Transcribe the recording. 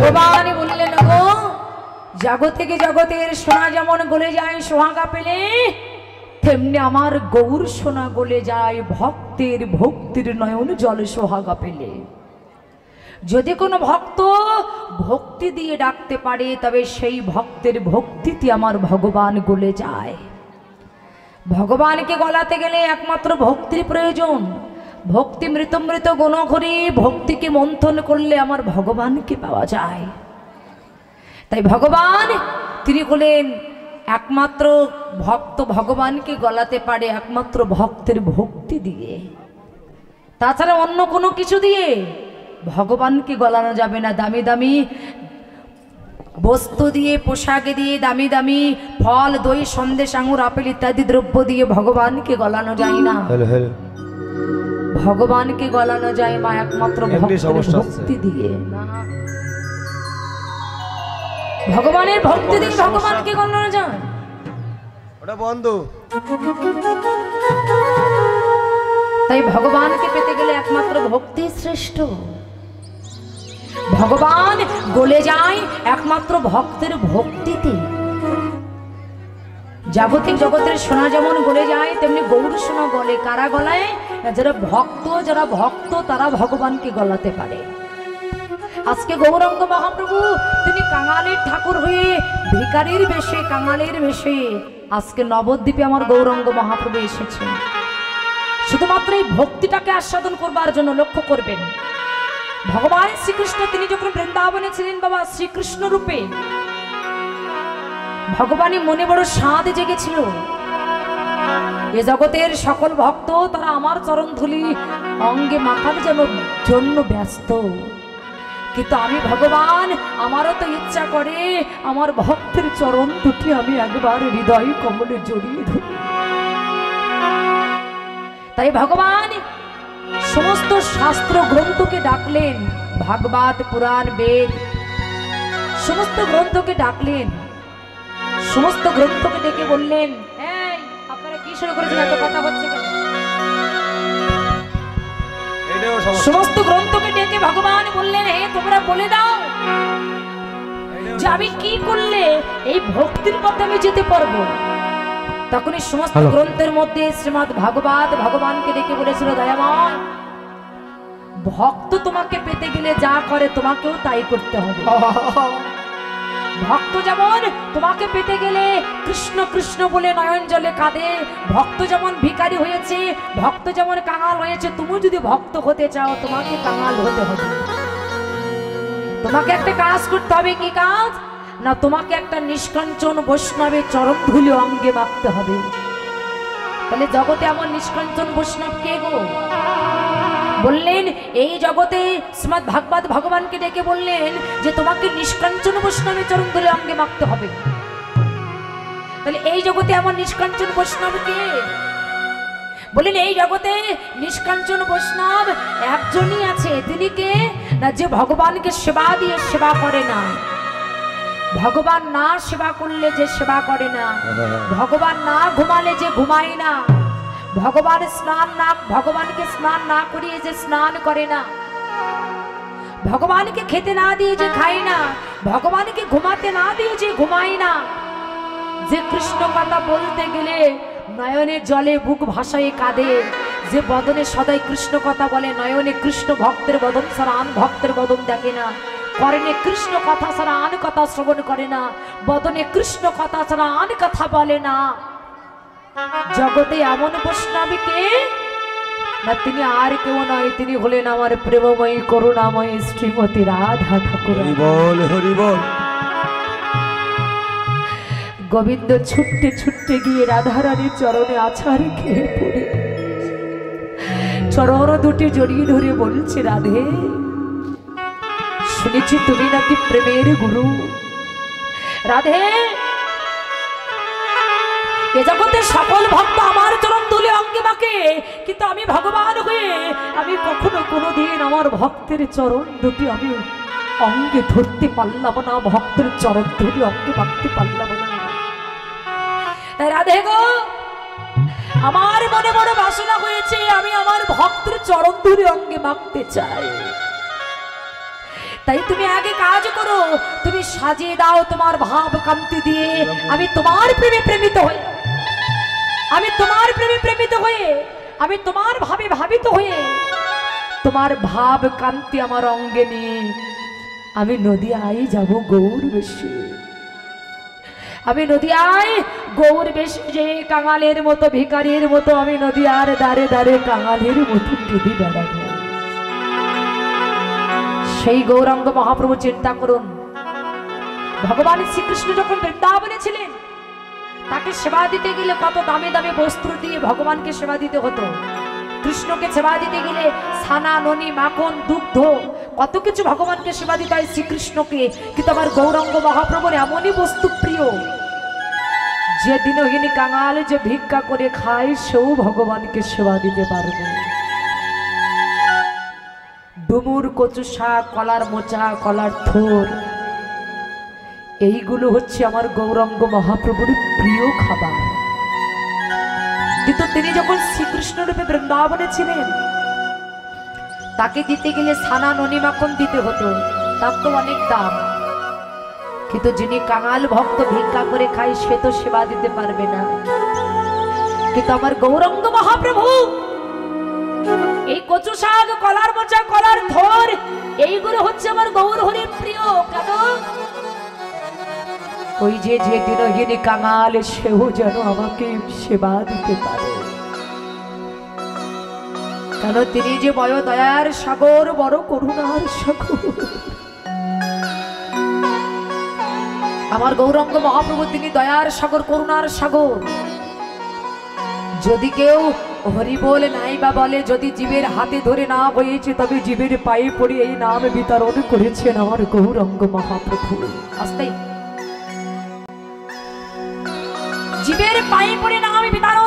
ভগবান বললেন গো জগৎ থেকে জগতের সোনা যেমন গলে যায় সোহাগা পেলে, তেমনি আমার গৌর সোনা গলে যায় ভক্তের ভক্তির নয়ন জল সোহাগা পেলে। যদি কোনো ভক্ত ভক্তি দিয়ে ডাকতে পারে তবে সেই ভক্তের ভক্তিতে আমার ভগবান গলে যায়। ভগবানকে গলাতে গেলে একমাত্র ভক্তির প্রয়োজন। ভক্তি মৃত মৃত গুণঘরি, ভক্তিকে মন্থন করলে আমার ভগবানকে পাওয়া যায়। তাই ভগবান তিনি বলেন একমাত্র ভক্ত ভগবানকে গলাতে পারে একমাত্র ভক্তের ভক্তি দিয়ে, তাছাড়া অন্য কোনো কিছু দিয়ে ভগবানকে গলানো যাবে না। দামি দামি বস্তু দিয়ে, পোশাক দিয়ে, দামি দামি ফল, দই, সন্দেশ, আঙুর, আপেল ইত্যাদি দ্রব্য দিয়ে ভগবানকে গলানো যায় না। ভগবানকে গলানো যায় মা একমাত্র ভক্তি দিয়ে। ভগবানের ভক্তি দিয়ে ভগবানকে গলানো যায়। ওটা বন্ধু। তাই ভগবানকে পেতে গেলে একমাত্র ভক্তি শ্রেষ্ঠ। ভগবান গলে যায় একমাত্র ভক্তের ভক্তিতে। জাগতিক জগতের সোনা যেমন গলে যায় তেমনি গৌর সোনা গলে। কারা গলায়? যারা ভক্ত তারা ভগবানকে গলাতে পারে। আজকে গৌরাঙ্গ মহাপ্রভু তিনি কাঙালের ঠাকুর হয়ে ভিখারির বেশে, কাঙালের বেশে আজকে নবদ্বীপে আমার গৌরাঙ্গ মহাপ্রভু এসেছেন শুধুমাত্র এই ভক্তিটাকে আস্বাদন করবার জন্য। লক্ষ্য করবেন ভগবান শ্রীকৃষ্ণ তিনি যখন বৃন্দাবনে ছিলেন বাবা শ্রীকৃষ্ণ রূপে, ভগবানই মনে বড় স্বাদ জেগেছিল। এ জগতের সকল ভক্ত তারা আমার চরণ ধুলি অঙ্গে মাখার জন্য ব্যস্ত, কিন্তু আমি ভগবান আমারও তো ইচ্ছা করে আমার ভক্তের চরণ দুটি আমি একবার হৃদয় কমলে জড়িয়ে ধরি। তাই ভগবান সমস্ত শাস্ত্র গ্রন্থকে ডাকলেন, ভাগবত, পুরাণ, বেদ সমস্ত গ্রন্থকে ডাকলেন। সমস্ত গ্রন্থকে ডেকে বললেন, এই আপনারা কি শুরু করেছেন, এত কথা হচ্ছে কেন? সমস্ত গ্রন্থকে ডেকে ভগবান বললেন, হে তোমরা বলে দাও যে আমি কি করলে এই ভক্তির পথে আমি যেতে পারবো। তখন এই সমস্ত গ্রন্থের মধ্যে শ্রীমদ ভাগবত ভগবানকে ডেকে বলেছিল, দয়াময় ভক্ত তোমাকে পেতে গেলে যা করে তোমাকেও তাই করতে হবে। ভক্ত যেমন তোমাকে পেতে গেলে কৃষ্ণ কৃষ্ণ বলে নয়ন জলে কাঁদে, ভক্ত যেমন ভিখারি হয়েছে, ভক্ত যেমন কাঙাল হয়েছে, তুমি যদি ভক্ত হতে চাও তোমাকে কাঙাল হতে হবে। তোমাকে একটা কাজ করতে হবে। কি কাজ? না তোমাকে একটা নিষ্কাঞ্চন বৈষ্ণবের চরণ ধুলি অঙ্গে মাখতে হবে। তাহলে জগতে এমন নিষ্কাঞ্চন বৈষ্ণব কে গো? বললেন এই জগতে শ্রীমদ ভাগবত ভগবানকে ডেকে বললেন যে তোমাকে নিষ্কাঞ্চন বৈষ্ণবের চরণ ধুলি অঙ্গে মাখতে হবে। তাহলে এই জগতে এমন নিষ্কাঞ্চন বৈষ্ণব কে? বললেন এই জগতে নিষ্কাঞ্চন বৈষ্ণব একজনই আছে। তিনি কে? না যে ভগবানকে সেবা দিয়ে সেবা করে না। ভগবান না সেবা করলে যে সেবা করে না, ভগবান না ঘুমালে যে ঘুমায় না, ভগবানকে স্নান না করিয়ে যে স্নান করে না, ভগবানকে খেতে না দিয়ে যে খায় না, ভগবানকে ঘুমাতে না দিয়ে যে ঘুমায় না, যে কৃষ্ণ কথা বলতে গেলে নয়নে জলে বুক ভাসায় কাঁদে, যে বদনে সদাই কৃষ্ণ কথা বলে, নয়নে কৃষ্ণ ভক্তের বদন ছাড়া আন ভক্তের বদন দেখে না, কর্ণে কৃষ্ণ কথা ছাড়া আন কথা শ্রবণ করে না, বদনে কৃষ্ণ কথা ছাড়া আন কথা বলে না, জগতে এমন বৈষ্ণবীকে না তিনি আর কেউ নয়, তিনি হলেন আমার প্রেমময়ী করুণাময়ী শ্রীমতী রাধা ঠাকুর। গোবিন্দ ছুটতে ছুটতে গিয়ে রাধারানীর চরণে আছাড় খেয়ে পড়ে চরণ দুটি জড়িয়ে ধরে বলছে, রাধে শুনেছি তুমি নাকি প্রেমের গুরু। রাধে এ জগতের সকল ভক্ত আমার চরণ তুলে অঙ্গে মাখে, কিন্তু আমি ভগবান হয়ে আমি কখনো কোনোদিন আমার ভক্তের চরণ দুটি আমি অঙ্গে ধরতে পারলাম না, ভক্তের চরণ ধরে অঙ্গে মাখতে পারলাম না। রাধে গো আমার মনে বড় বাসনা হয়েছে, আমি আমার ভক্তের চরণ ধরে অঙ্গে মাখতে চাই। তাই তুমি আগে কাজ করো, তুমি সাজিয়ে দাও তোমার ভাব কান্তি দিয়ে, আমি তোমার প্রেমে প্রেমিত হয়ে, আমি তোমার প্রেমে প্রেমিত হয়ে, আমি তোমার ভাবে ভাবিত হয়ে, তোমার ভাব কান্তি আমার অঙ্গে নিয়ে আমি নদিয়ায় যাব গৌর বেশে। আমি নদিয়ায় গৌর বেশে যে কাঙালের মতো ভিখারির মতো আমি নদিয়ার দ্বারে দ্বারে কাঙালের মতো কেঁদে বেড়াবো। সেই গৌরাঙ্গ মহাপ্রভু চিন্তা করুন, ভগবান শ্রীকৃষ্ণ যখন বৃন্দাবনে ছিলেন তাকে সেবা দিতে গেলে কত দামে দামে বস্ত্র দিয়ে ভগবানকে সেবা দিতে হতো। কৃষ্ণকে সেবা দিতে গেলে ছানা ননি মাখন দুগ্ধ কত কিছু ভগবানকে সেবা দিতে হয় শ্রীকৃষ্ণকে। কিন্তু আমার গৌরাঙ্গ মহাপ্রভুর এমনই বস্তু প্রিয় যে দিনহীন কাঙাল যে ভিক্ষা করে খায় সেও ভগবানকে সেবা দিতে পারবে। ডুমুর, কচু শাক, কলার মোচা, কলার থোর, এইগুলো হচ্ছে আমার গৌরাঙ্গ মহাপ্রভুর প্রিয় খাবার। কিন্তু তিনি যখন শ্রীকৃষ্ণ রূপে বৃন্দাবনে ছিলেন তাকে দিতে গেলে ছানা ননি মাখন দিতে হতো, তার তো অনেক দাম। কিন্তু যিনি কাঙাল ভক্ত ভিক্ষা করে খায় সে তো সেবা দিতে পারবে না। কিন্তু আমার গৌরাঙ্গ মহাপ্রভু এই কচু শাক, কলার মোচা, কলার থোর এইগুলো হচ্ছে আমার গৌর হরির প্রিয়। কেন? ওই যে যে দিনহীন কাঙাল সেও যেন আমাকে সেবা দিতে পারে। কেন? তিনি যে বড় দয়ার সাগর, বড় করুণার সাগর। আমার গৌরাঙ্গ মহাপ্রভু তিনি দয়ার সাগর, করুণার সাগর। যদি কেউ হরি বলে নাই বা বলে, যদি জীবের হাতে ধরে না হয়েছে তবে জীবের পায়ে পড়ে এই নাম বিতরণ করেছেন আমার গৌরাঙ্গ মহাপ্রভু। আস্তে জীবের পায়ে পড়ে নাম বিতরণ